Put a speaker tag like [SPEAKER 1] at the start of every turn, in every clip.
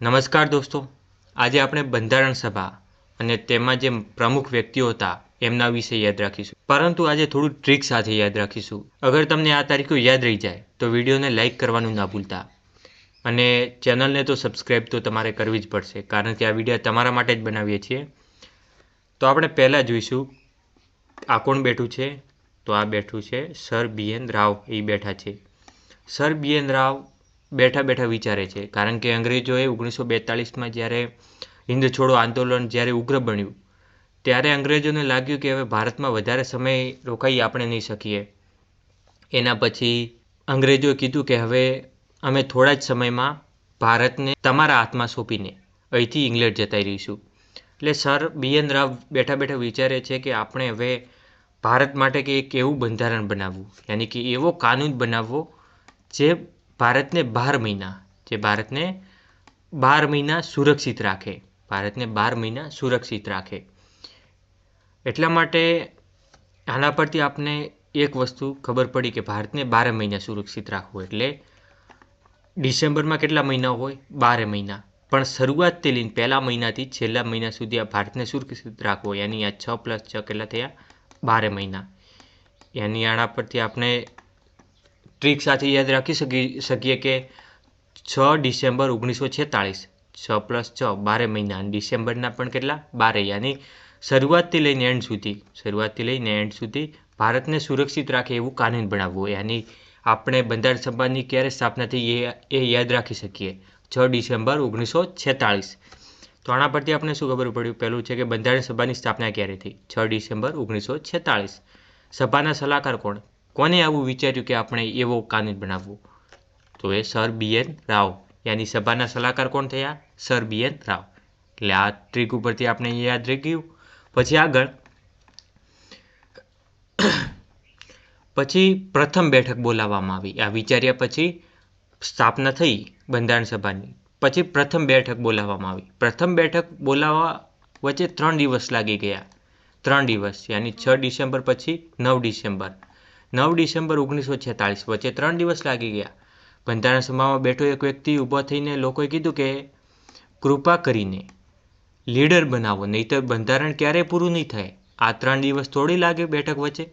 [SPEAKER 1] નમસ્કાર દોસ્તો, આજે આપણે બંધારણ સભા અને તેમાં જે પ્રમુખ વ્યક્તિઓ હતા એમના વિશે યાદ રાખીશું. પરંતુ આજે થોડું ટ્રીક સાથે યાદ રાખીશું. અગર તમને આ તારીખો યાદ રહી જાય તો વિડીયોને લાઇક કરવાનું ના ભૂલતા અને ચેનલને તો સબસ્ક્રાઈબ તો તમારે કરવી જ પડશે, કારણ કે આ વિડીયો તમારા માટે જ બનાવીએ છીએ. તો આપણે પહેલાં જોઈશું આ કોણ બેઠું છે. તો આ બેઠું છે સર બી.એન. રાવ. એ બેઠા છે. સર બી.એન. રાવ બેઠા બેઠા વિચારે છે, કારણ કે અંગ્રેજોએ 1942માં જ્યારે હિન્દ છોડો આંદોલન જ્યારે ઉગ્ર બન્યું ત્યારે અંગ્રેજોને લાગ્યું કે હવે ભારતમાં વધારે સમય રોકાઈ આપણે નહીં શકીએ. એના પછી અંગ્રેજોએ કીધું કે હવે અમે થોડા જ સમયમાં ભારતને તમારા હાથમાં સોંપીને અહીંથી ઇંગ્લેન્ડ જતા રહીશું. એટલે સર બી.એન. રાવ બેઠા બેઠા વિચારે છે કે આપણે હવે ભારત માટે કે એક એવું બંધારણ બનાવવું, યાની કે એવો કાનૂન બનાવવો જે ભારતને 12 મહિના સુરક્ષિત રાખે. એટલા માટે આના પરથી આપને એક વસ્તુ ખબર પડી કે ભારતને 12 મહિના સુરક્ષિત રાખવું એટલે ડિસેમ્બરમાં કેટલા મહિના હોય? 12 મહિના. પણ શરૂઆતથી લઈને પહેલા મહિનાથી છેલ્લા મહિના સુધી આ ભારતને સુરક્ષિત રાખવો, યાની આ 6 + 6 કેટલા થયા? 12 મહિના. યાની આના પરથી આપણે ટ્રીક સાથે યાદ રાખી શકીએ કે 6 ડિસેમ્બર 1946, 6 + 6 12 મહિના, અને ડિસેમ્બરના પણ કેટલા? 12. યાની શરૂઆતથી લઈને એન્ડ સુધી ભારતને સુરક્ષિત રાખે એવું કાનૂન બનાવવું. યાની આપણે બંધારણ સભાની ક્યારે સ્થાપના થઈ એ યાદ રાખી શકીએ, 6 ડિસેમ્બર 1946. તો આના પરથી આપણે શું ખબર પડ્યું? પહેલું છે કે બંધારણ સભાની સ્થાપના ક્યારે થઈ? 6 ડિસેમ્બર 1946. સભાના સલાહકાર કોણ? કોને આવું વિચાર્યું કે આપણે એવો કાનૂન બનાવવું? તો એ સર બી.એન. રાવ. યાની સભાના સલાહકાર કોણ થયા? સર બી.એન. રાવ. એટલે આ ટ્રીક ઉપરથી આપણે યાદ રહી ગયું. પછી આગળ પ્રથમ બેઠક બોલાવવામાં આવી. આ વિચાર્યા પછી સ્થાપના થઈ બંધારણ સભાની. પછી પ્રથમ બેઠક બોલાવવામાં આવી. પ્રથમ બેઠક બોલાવવા વચ્ચે 3 દિવસ લાગી ગયા. 3 દિવસ, યાની 6 ડિસેમ્બર પછી 9 ડિસેમ્બર. 9 ડિસેમ્બર 1946 વચ્ચે 3 દિવસ લાગી ગયા. બંધારણ સભામાં બેઠો એક વ્યક્તિ ઊભો થઈને લોકોએ કીધું કે કૃપા કરીને લીડર બનાવો, નહીંતર બંધારણ ક્યારેય પૂરું નહીં થાય. આ 3 દિવસ થોડી લાગે બેઠક વચ્ચે.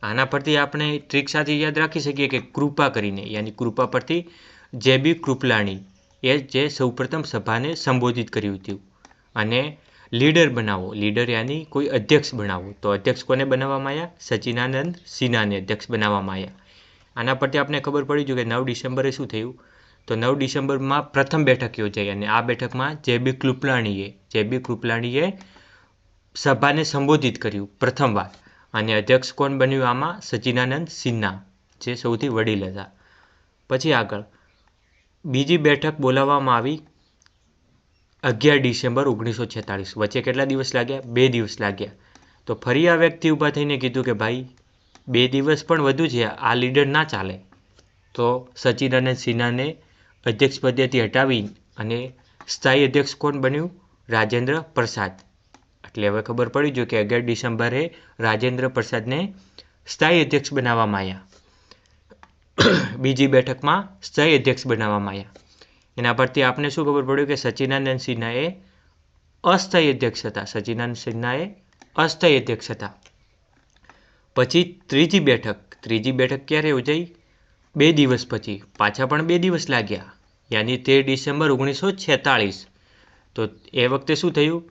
[SPEAKER 1] આના પરથી આપણે ટ્રીક સાથે યાદ રાખી શકીએ કે કૃપા કરીને, યાની કૃપા પરથી જે.બી. કૃપલાણી એ જે સૌપ્રથમ સભાને સંબોધિત કર્યું હતું. અને લીડર બનાવો, લીડર યાની કોઈ અધ્યક્ષ બનાવો. તો અધ્યક્ષ કોને બનાવવામાં આવ્યા? સચ્ચિદાનંદ સિન્હાને અધ્યક્ષ બનાવવામાં આવ્યા. આના પરથી આપણે ખબર પડી કે 9 ડિસેમ્બરે શું થયું? તો 9 ડિસેમ્બરમાં પ્રથમ બેઠક યોજાઈ અને આ બેઠકમાં જે.બી. કૃપલાણીએ સભાને સંબોધિત કર્યું પ્રથમવાર. અને અધ્યક્ષ કોણ બન્યું આમાં? સચ્ચિદાનંદ સિન્હા, જે સૌથી વડીલ હતા. પછી આગળ બીજી બેઠક બોલાવવામાં આવી 11 ડિસેમ્બર 1946. વચ્ચે કેટલા દિવસ લાગ્યા? 2 દિવસ લાગ્યા. તો ફરી આ વ્યક્તિ ઊભા થઈને કીધું કે ભાઈ 2 દિવસ પણ વધુ છે, આ લીડર ના ચાલે. તો સચ્ચિદાનંદ સિન્હાને અધ્યક્ષ પદેથી હટાવી અને સ્થાયી અધ્યક્ષ કોણ બન્યું? રાજેન્દ્ર પ્રસાદ. એટલે હવે ખબર પડી જો કે 11 ડિસેમ્બરે રાજેન્દ્ર પ્રસાદને સ્થાયી અધ્યક્ષ બનાવવામાં આવ્યા. બીજી બેઠકમાં સ્થાયી અધ્યક્ષ બનાવવામાં આવ્યા. એના પરથી આપણે શું ખબર પડ્યું કે સચ્ચિદાનંદ સિન્હાએ અસ્થાયી અધ્યક્ષ હતા. પછી ત્રીજી બેઠક ક્યારે યોજાઈ? 2 દિવસ પછી. પાછા પણ 2 દિવસ લાગ્યા, યાની 13 ડિસેમ્બર 1946. તો એ વખતે શું થયું?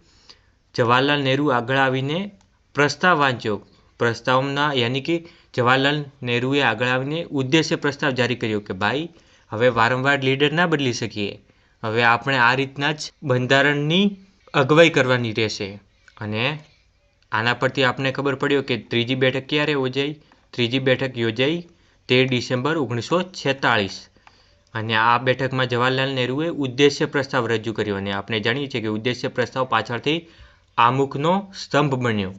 [SPEAKER 1] જવાહરલાલ નહેરુ આગળ આવીને પ્રસ્તાવ વાંચ્યો. પ્રસ્તાવના યાની કે જવાહરલાલ નહેરુએ આગળ આવીને ઉદ્દેશ્ય પ્રસ્તાવ જારી કર્યો કે ભાઈ હવે વારંવાર લીડર ના બદલી શકીએ, હવે આપણે આ રીતના જ બંધારણની અગવાઈ કરવાની રહેશે. અને આના પરથી આપણે ખબર પડ્યો કે ત્રીજી બેઠક ક્યારે યોજાઈ? ત્રીજી બેઠક યોજાઈ 13 ડિસેમ્બર 1946. અને આ બેઠકમાં જવાહરલાલ નહેરુએ ઉદ્દેશ્ય પ્રસ્તાવ રજૂ કર્યો. અને આપણે જાણીએ છીએ કે ઉદ્દેશ્ય પ્રસ્તાવ પાછળથી આમુખનો સ્તંભ બન્યો.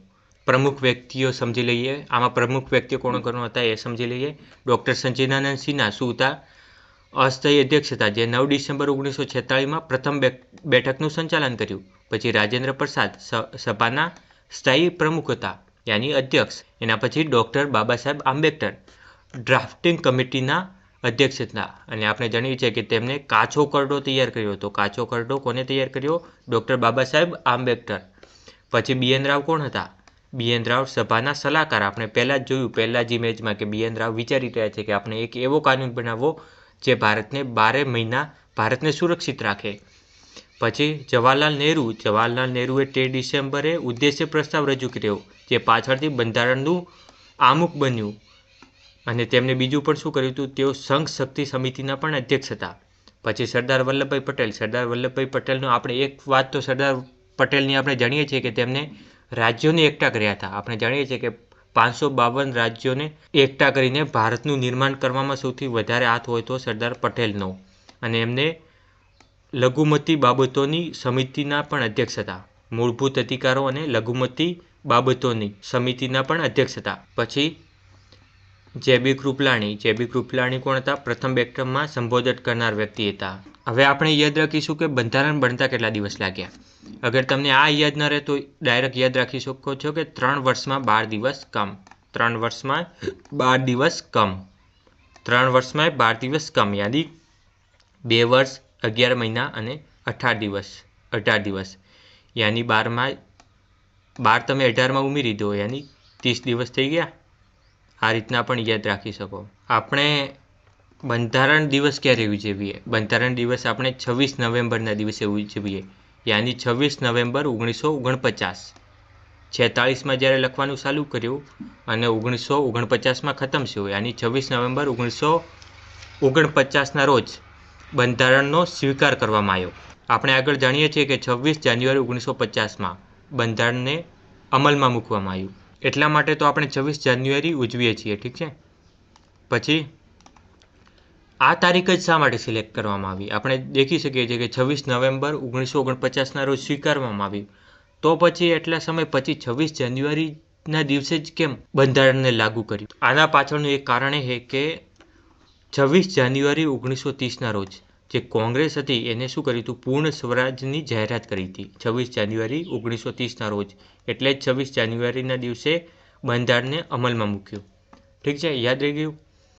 [SPEAKER 1] પ્રમુખ વ્યક્તિઓ સમજી લઈએ. આમાં પ્રમુખ વ્યક્તિઓ કોણ હતા એ સમજી લઈએ. ડૉક્ટર સચ્ચિદાનંદ સિન્હા શું હતા? અસ્થાયી અધ્યક્ષ હતા, જે 9 ડિસેમ્બર 1946માં પ્રથમ બેઠકનું સંચાલન કર્યું. પછી રાજેન્દ્ર પ્રસાદ સભાના સ્થાયી પ્રમુખ હતા, યાની અધ્યક્ષ. એના પછી ડૉક્ટર બાબા સાહેબ આંબેડકર ડ્રાફ્ટિંગ કમિટીના અધ્યક્ષ હતા અને આપણે જાણીએ છીએ કે તેમને કાચો ખરડો તૈયાર કર્યો હતો. કાચો ખરડો કોને તૈયાર કર્યો? ડૉક્ટર બાબા સાહેબ આંબેડકર. પછી BN રાવ કોણ હતા? BN રાવ સભાના સલાહકાર. આપણે પહેલાં જ જોયું પહેલાં જ ઇમેજમાં કે BN રાવ વિચારી રહ્યા છે કે આપણે એક એવો કાનૂન બનાવવો જે ભારતને 12 મહિના ભારતને સુરક્ષિત રાખે. પછી જવાહરલાલ નહેરુ. જવાહરલાલ નહેરુએ 13 ડિસેમ્બરે ઉદ્દેશ્ય પ્રસ્તાવ રજૂ કર્યો જે પાછળથી બંધારણનું આમુખ બન્યું. અને તેમણે બીજું પણ શું કર્યું હતું? તેઓ સંઘ શક્તિ સમિતિના પણ અધ્યક્ષ હતા. પછી સરદાર વલ્લભભાઈ પટેલ. સરદાર વલ્લભભાઈ પટેલનો આપણે એક વાત તો સરદાર પટેલની આપણે જાણીએ છીએ કે તેમને રાજ્યોને એકઠા કર્યા હતા. આપણે જાણીએ છીએ કે 552 રાજ્યોને એકઠા કરીને ભારતનું નિર્માણ કરવામાં સૌથી વધારે હાથ હોય તો સરદાર પટેલનો. અને એમને લઘુમતી બાબતોની સમિતિના પણ અધ્યક્ષ હતા. મૂળભૂત અધિકારો અને લઘુમતી બાબતોની સમિતિના પણ અધ્યક્ષ હતા. પછી JB કૃપલાણી. JB કૃપલાણી કોણ હતા? પ્રથમ બેઠકમાં સંબોધન કરનાર વ્યક્તિ હતા. હવે આપણે યાદ રાખીશું કે બંધારણ બનતા કેટલા દિવસ લાગ્યા. અગર તમને આ યાદ ન રહે તો ડાયરેક્ટ યાદ રાખી શકો છો કે 3 વર્ષમાં 12 દિવસ કમ. 3 વર્ષમાં 12 દિવસ કમ. 3 વર્ષમાં 12 દિવસ કમ યાની 2 વર્ષ 11 મહિના અને 18 દિવસ. 18 દિવસ યાની 12 તમે 18માં ઉમેરી દો યાની 30 દિવસ થઈ ગયા. આ રીતના પણ યાદ રાખી શકો. આપણે બંધારણ દિવસ ક્યારે ઉજવીએ? બંધારણ દિવસ આપણે 26 નવેમ્બરના દિવસે ઉજવીએ યાની 26 નવેમ્બર 1949. 46માં જ્યારે લખવાનું ચાલુ કર્યું અને 1949માં ખતમ થયું યાની 26 નવેમ્બર 1949ના રોજ બંધારણનો સ્વીકાર કરવામાં આવ્યો. આપણે આગળ જાણીએ છીએ કે 26 જાન્યુઆરી 1950માં બંધારણને અમલમાં મૂકવામાં આવ્યું. એટલા માટે તો આપણે 26 જાન્યુઆરી ઉજવીએ છીએ. ઠીક છે. પછી આ તારીખ જ શા માટે સિલેક્ટ કરવામાં આવી? આપણે દેખી શકીએ છીએ કે 26 નવેમ્બર 1949ના રોજ સ્વીકારવામાં આવ્યું. તો પછી એટલા સમય પછી 26 જાન્યુઆરીના દિવસે જ કેમ બંધારણને લાગુ કર્યું? આના પાછળનું એક કારણ એ છે કે 26 જાન્યુઆરી 1930ના રોજ જે કોંગ્રેસ હતી એને શું કર્યું હતું? પૂર્ણ સ્વરાજની જાહેરાત કરી હતી 26 જાન્યુઆરી 1930ના રોજ. એટલે જ 26 જાન્યુઆરીના દિવસે બંધારણને અમલમાં મૂક્યું. ઠીક છે, યાદ રહી ગયું.